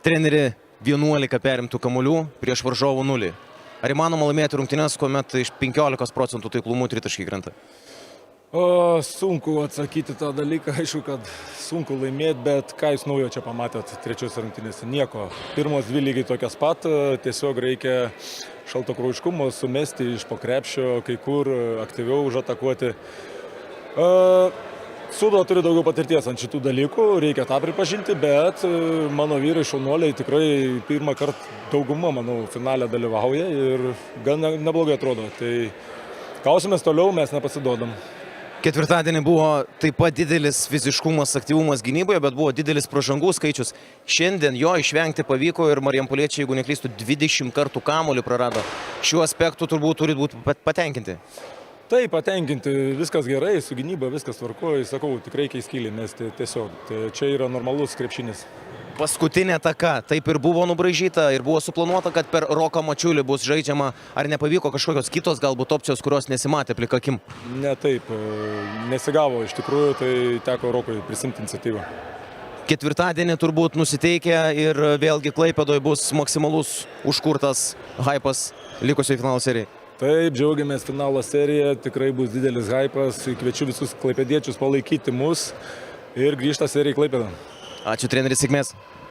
Treneri 11 perimtų kamuolių prieš varžovų 0. Ar įmanoma laimėti rungtynes, kuomet iš 15% taiklumų tritaškiai krenta? Sunku atsakyti tą dalyką, aišku, kad sunku laimėti, bet ką jūs naujo čia pamatėt trečiose rungtynėse? Nieko. Pirmos 2 lygiai tokias pat, tiesiog reikia šaltakraujiškumo sumesti iš po krepšio, kai kur aktyviau užatakuoti. Sūduva turi daugiau patirties ant šitų dalykų, reikia tą pripažinti, bet mano vyrai šaunuoliai tikrai pirmą kartą dauguma, manau, finale dalyvauja ir gan neblogai atrodo. Tai kausimės toliau, mes nepasiduodam. Ketvirtadienį buvo taip pat didelis fiziškumas, aktyvumas gynyboje, bet buvo didelis pražangų skaičius. Šiandien jo išvengti pavyko ir marijampoliečiai, jeigu neklystų, 20 kartų kamuolį prarado. Šiuo aspektu turbūt turi būti patenkinti. Taip, patenkinti, viskas gerai, su gynyba viskas tvarkoja, sakau, tikrai reikia skylį mesti tiesiog. Tai čia yra normalus krepšinis. Paskutinė ataka taip ir buvo nubraižyta ir buvo suplanuota, kad per Roką Mačiulį bus žaidžiama. Ar nepavyko kažkokios kitos galbūt opcijos, kurios nesimatė plika akim? Ne taip, nesigavo iš tikrųjų, tai teko Rokui prisimti iniciatyvą. Ketvirtadienį turbūt nusiteikę ir vėlgi Klaipėdoje bus maksimalus užkurtas hypas likusioje finalo serijai. Taip, džiaugiamės finalo seriją, tikrai bus didelis hypas, kviečiu visus klaipėdiečius palaikyti mus ir grįžta serija į Klaipėdą. Ačiū treneri, sėkmės.